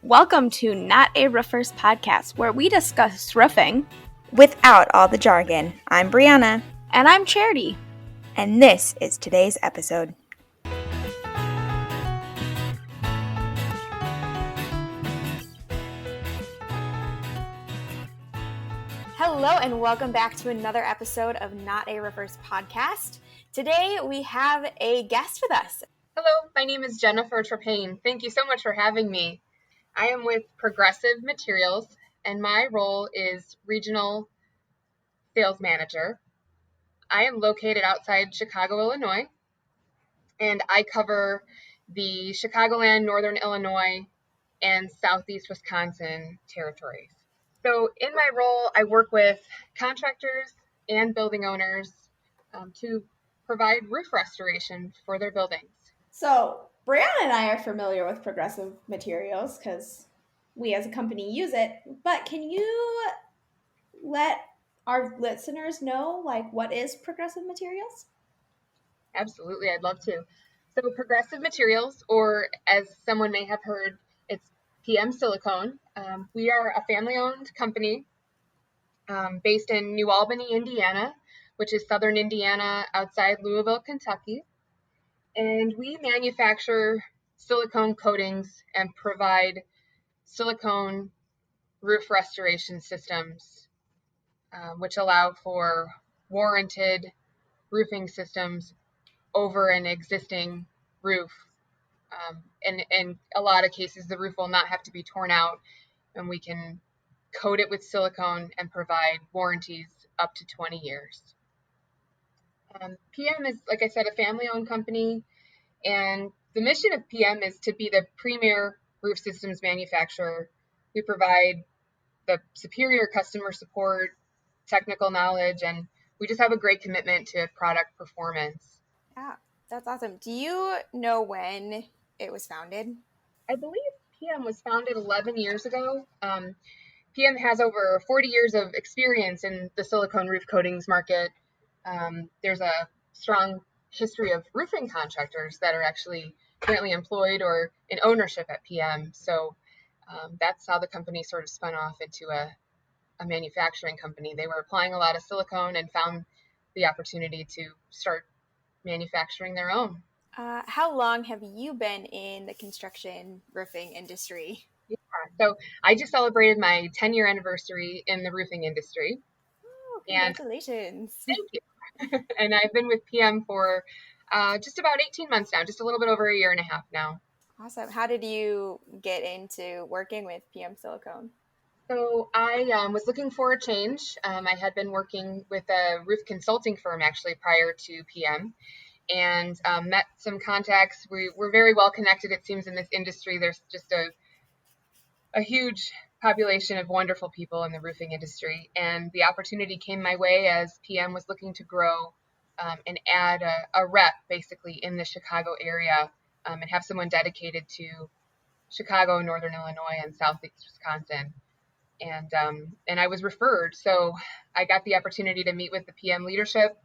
Welcome to Not a Roofers podcast, where we discuss roofing without all the jargon. I'm Brianna. And I'm Charity. And this is today's episode. Hello and welcome back to another episode of Not a Roofers podcast. Today we have a guest with us. Hello, my name is Jennifer Trapane. Thank you so much for having me. I am with Progressive Materials, and my role is Regional Sales Manager. I am located outside Chicago, Illinois, and I cover the Chicagoland, Northern Illinois, and Southeast Wisconsin territories. So in my role, I work with contractors and building owners to provide roof restoration for their buildings. So Brianna and I are familiar with Progressive Materials because we as a company use it, but can you let our listeners know, what is Progressive Materials? Absolutely, I'd love to. So Progressive Materials, or as someone may have heard, it's PM Silicone. We are a family-owned company based in New Albany, Indiana, which is southern Indiana outside Louisville, Kentucky. And we manufacture silicone coatings and provide silicone roof restoration systems, which allow for warranted roofing systems over an existing roof. And in a lot of cases, the roof will not have to be torn out, and we can coat it with silicone and provide warranties up to 20 years. PM is, like I said, a family-owned company, and the mission of PM is to be the premier roof systems manufacturer. We provide the superior customer support, technical knowledge, and we just have a great commitment to product performance. Yeah, that's awesome. Do you know when it was founded? I believe PM was founded 11 years ago. PM has over 40 years of experience in the silicone roof coatings market. There's a strong history of roofing contractors that are actually currently employed or in ownership at PM. So that's how the company sort of spun off into a manufacturing company. They were applying a lot of silicone and found the opportunity to start manufacturing their own. How long have you been in the construction roofing industry? Yeah, so I just celebrated my 10-year anniversary in the roofing industry. Oh, congratulations. Thank you. And I've been with PM for just about 18 months now, just a little bit over a year and a half now. Awesome. How did you get into working with PM Silicone? So I was looking for a change. I had been working with a roof consulting firm actually prior to PM, and met some contacts. We're very well connected, it seems, in this industry. There's just a huge population of wonderful people in the roofing industry, and the opportunity came my way as PM was looking to grow and add a rep basically in the Chicago area, and have someone dedicated to Chicago, Northern Illinois, and Southeast Wisconsin. And I was referred, so I got the opportunity to meet with the PM leadership,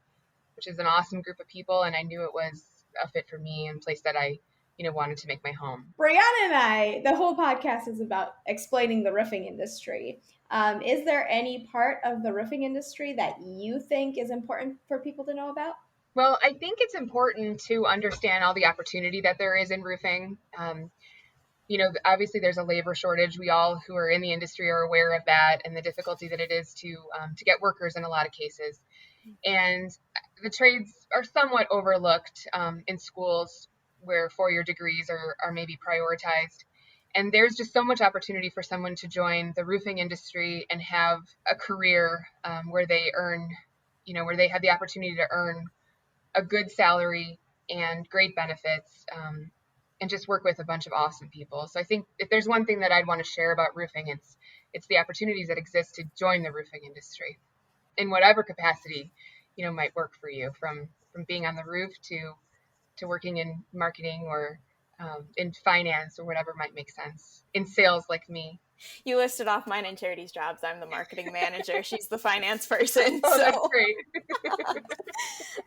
which is an awesome group of people, and I knew it was a fit for me and a place that I wanted to make my home. Brianna and I, the whole podcast is about explaining the roofing industry. Is there any part of the roofing industry that you think is important for people to know about? Well, I think it's important to understand all the opportunity that there is in roofing. Obviously there's a labor shortage. We all who are in the industry are aware of that and the difficulty that it is to get workers in a lot of cases. And the trades are somewhat overlooked in schools where four-year degrees are maybe prioritized. And there's just so much opportunity for someone to join the roofing industry and have a career where they earn, where they have the opportunity to earn a good salary and great benefits, and just work with a bunch of awesome people. So I think if there's one thing that I'd want to share about roofing, it's the opportunities that exist to join the roofing industry in whatever capacity, might work for you, from being on the roof to working in marketing or in finance or whatever might make sense, in sales like me. You listed off mine and Charity's jobs. I'm the marketing manager. She's the finance person. Oh, that's great.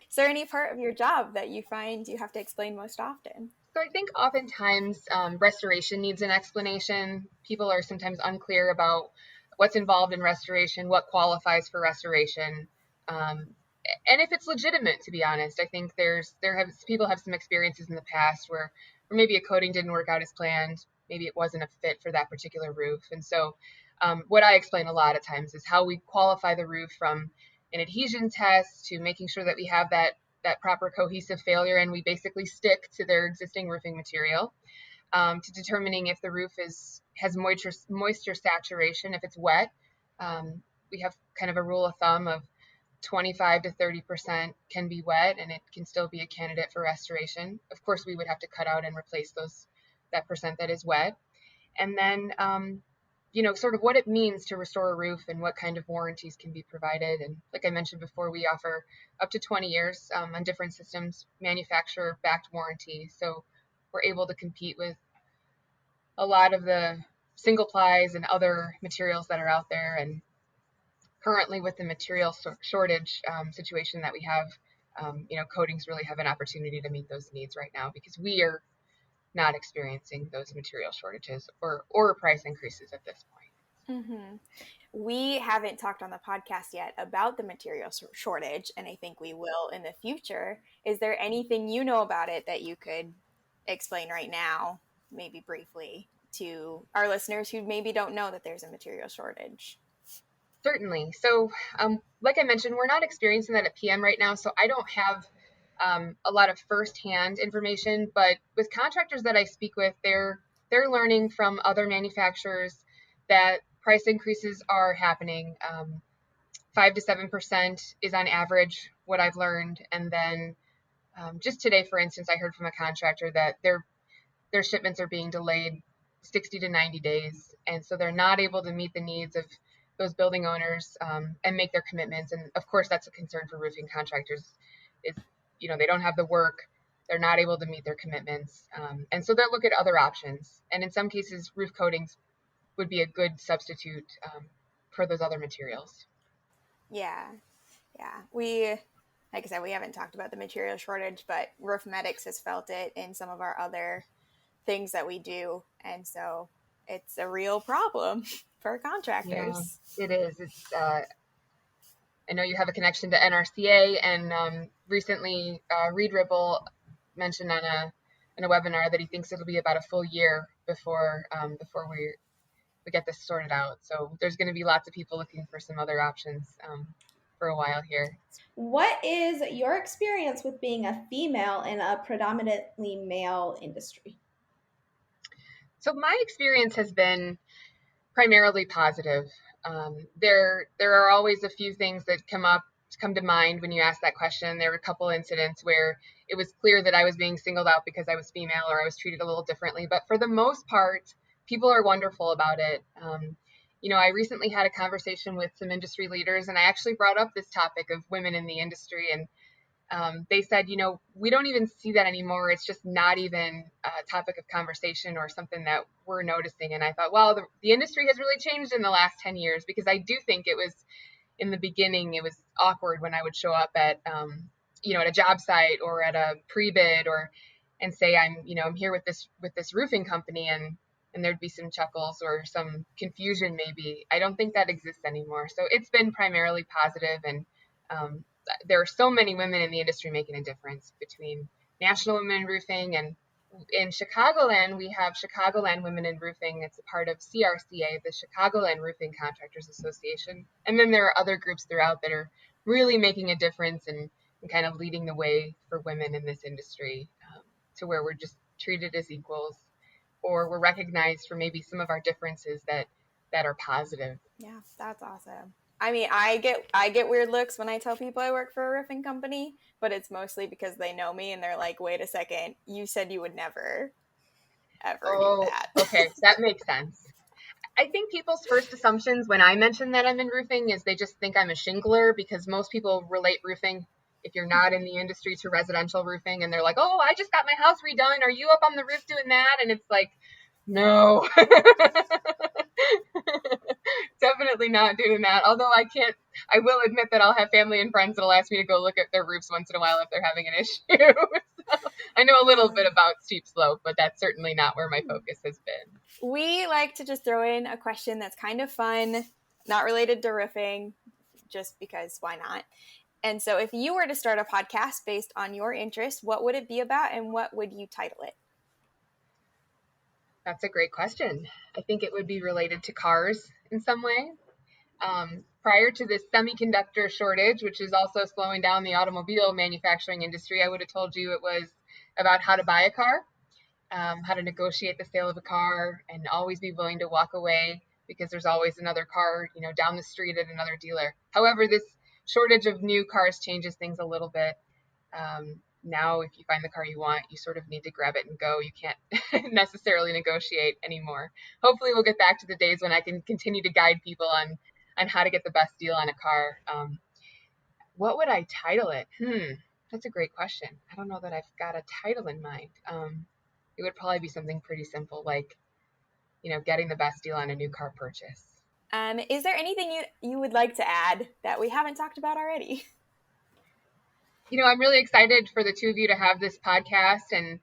Is there any part of your job that you find you have to explain most often? So I think oftentimes restoration needs an explanation. People are sometimes unclear about what's involved in restoration, what qualifies for restoration, and if it's legitimate. To be honest, I think people have some experiences in the past where maybe a coating didn't work out as planned, maybe it wasn't a fit for that particular roof, and so what I explain a lot of times is how we qualify the roof from an adhesion test to making sure that we have that proper cohesive failure, and we basically stick to their existing roofing material, to determining if the roof has moisture saturation. If it's wet, we have kind of a rule of thumb of 25 to 30% can be wet, and it can still be a candidate for restoration. Of course, we would have to cut out and replace that percent that is wet. And then, sort of what it means to restore a roof and what kind of warranties can be provided. And like I mentioned before, we offer up to 20 years on different systems, manufacturer-backed warranty. So we're able to compete with a lot of the single plies and other materials that are out there. And currently with the material shortage situation that we have, coatings really have an opportunity to meet those needs right now, because we are not experiencing those material shortages or price increases at this point. Mm-hmm. We haven't talked on the podcast yet about the material shortage, and I think we will in the future. Is there anything you know about it that you could explain right now, maybe briefly, to our listeners who maybe don't know that there's a material shortage? Certainly. So, like I mentioned, we're not experiencing that at PM right now, so I don't have a lot of firsthand information, but with contractors that I speak with, they're learning from other manufacturers that price increases are happening. 5 to 7% is on average what I've learned. And then just today, for instance, I heard from a contractor that their shipments are being delayed 60 to 90 days. And so they're not able to meet the needs of those building owners and make their commitments. And of course, that's a concern for roofing contractors. They don't have the work, they're not able to meet their commitments. And so they'll look at other options. And in some cases, roof coatings would be a good substitute for those other materials. Yeah. Like I said, we haven't talked about the material shortage, but Roof Medics has felt it in some of our other things that we do. And so it's a real problem for contractors. Yeah, it is. I know you have a connection to NRCA, and recently Reed Ripple mentioned on a webinar that he thinks it'll be about a full year before we get this sorted out. So there's going to be lots of people looking for some other options for a while here. What is your experience with being a female in a predominantly male industry? So my experience has been primarily positive. There are always a few things that come to mind when you ask that question. There were a couple incidents where it was clear that I was being singled out because I was female or I was treated a little differently. But for the most part, people are wonderful about it. I recently had a conversation with some industry leaders, and I actually brought up this topic of women in the industry, and they said, we don't even see that anymore. It's just not even a topic of conversation or something that we're noticing. And I thought, well, the industry has really changed in the last 10 years, because I do think it was, in the beginning, it was awkward when I would show up at a job site or at a pre-bid and say I'm here with this roofing company, and there'd be some chuckles or some confusion maybe. I don't think that exists anymore. So it's been primarily positive, and there are so many women in the industry making a difference, between National Women in Roofing, and in Chicagoland, we have Chicagoland Women in Roofing. It's a part of CRCA, the Chicagoland Roofing Contractors Association. And then there are other groups throughout that are really making a difference and kind of leading the way for women in this industry, to where we're just treated as equals, or we're recognized for maybe some of our differences that are positive. Yeah, that's awesome. I mean, I get weird looks when I tell people I work for a roofing company, but it's mostly because they know me and they're like, wait a second, you said you would never, ever do that. Okay, that makes sense. I think people's first assumptions when I mention that I'm in roofing is they just think I'm a shingler, because most people relate roofing, if you're not in the industry, to residential roofing, and they're like, oh, I just got my house redone. Are you up on the roof doing that? And it's like, no. Definitely not doing that. Although I will admit that I'll have family and friends that'll ask me to go look at their roofs once in a while if they're having an issue. I know a little bit about steep slope, but that's certainly not where my focus has been. We like to just throw in a question that's kind of fun, not related to roofing, just because why not? And so if you were to start a podcast based on your interest, what would it be about and what would you title it? That's a great question. I think it would be related to cars in some way. Prior to this semiconductor shortage, which is also slowing down the automobile manufacturing industry, I would have told you it was about how to buy a car, how to negotiate the sale of a car, and always be willing to walk away because there's always another car, down the street at another dealer. However, this shortage of new cars changes things a little bit. Now, if you find the car you want, you sort of need to grab it and go. You can't necessarily negotiate anymore. Hopefully, we'll get back to the days when I can continue to guide people on how to get the best deal on a car. What would I title it? That's a great question. I don't know that I've got a title in mind. It would probably be something pretty simple, like, getting the best deal on a new car purchase. Is there anything you would like to add that we haven't talked about already? I'm really excited for the two of you to have this podcast and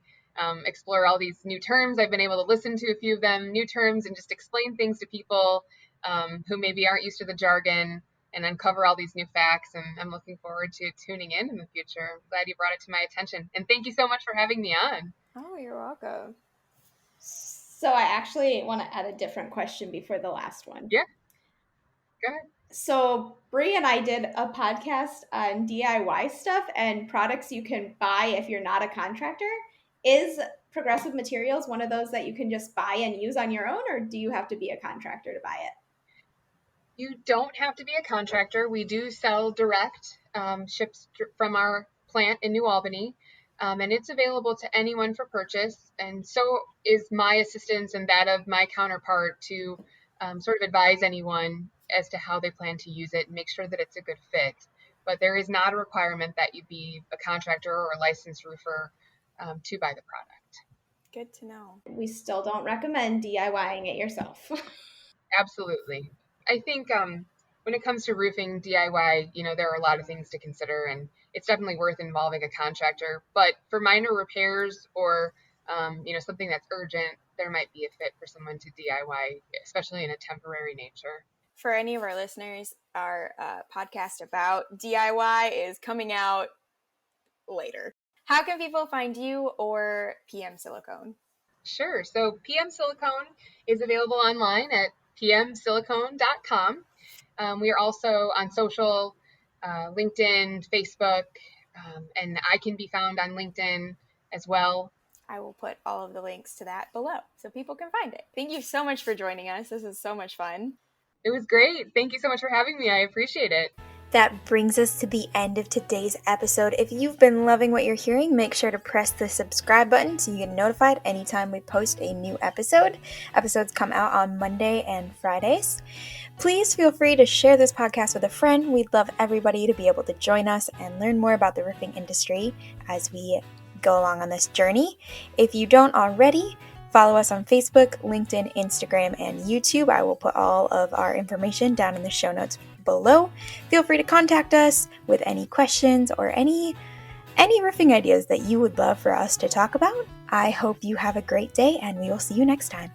explore all these new terms. I've been able to listen to a few of them, new terms, and just explain things to people who maybe aren't used to the jargon and uncover all these new facts. And I'm looking forward to tuning in the future. I'm glad you brought it to my attention. And thank you so much for having me on. Oh, you're welcome. So I actually want to add a different question before the last one. Yeah. Go ahead. So Bree and I did a podcast on DIY stuff and products you can buy if you're not a contractor. Is Progressive Materials one of those that you can just buy and use on your own, or do you have to be a contractor to buy it? You don't have to be a contractor. We do sell direct, ships from our plant in New Albany, and it's available to anyone for purchase. And so is my assistance and that of my counterpart to sort of advise anyone as to how they plan to use it and make sure that it's a good fit. But there is not a requirement that you be a contractor or a licensed roofer to buy the product. Good to know. We still don't recommend DIYing it yourself. Absolutely. I think when it comes to roofing DIY, there are a lot of things to consider, and it's definitely worth involving a contractor. But for minor repairs or, something that's urgent, there might be a fit for someone to DIY, especially in a temporary nature. For any of our listeners, our podcast about DIY is coming out later. How can people find you or PM Silicone? Sure. So PM Silicone is available online at pmsilicone.com. We are also on social, LinkedIn, Facebook, and I can be found on LinkedIn as well. I will put all of the links to that below so people can find it. Thank you so much for joining us. This is so much fun. It was great. Thank you so much for having me. I appreciate it. That brings us to the end of today's episode. If you've been loving what you're hearing, make sure to press the subscribe button so you get notified anytime we post a new episode. Episodes come out on Monday and Fridays. Please feel free to share this podcast with a friend. We'd love everybody to be able to join us and learn more about the roofing industry as we go along on this journey. If you don't already, follow us on Facebook, LinkedIn, Instagram, and YouTube. I will put all of our information down in the show notes below. Feel free to contact us with any questions or any roofing ideas that you would love for us to talk about. I hope you have a great day, and we will see you next time.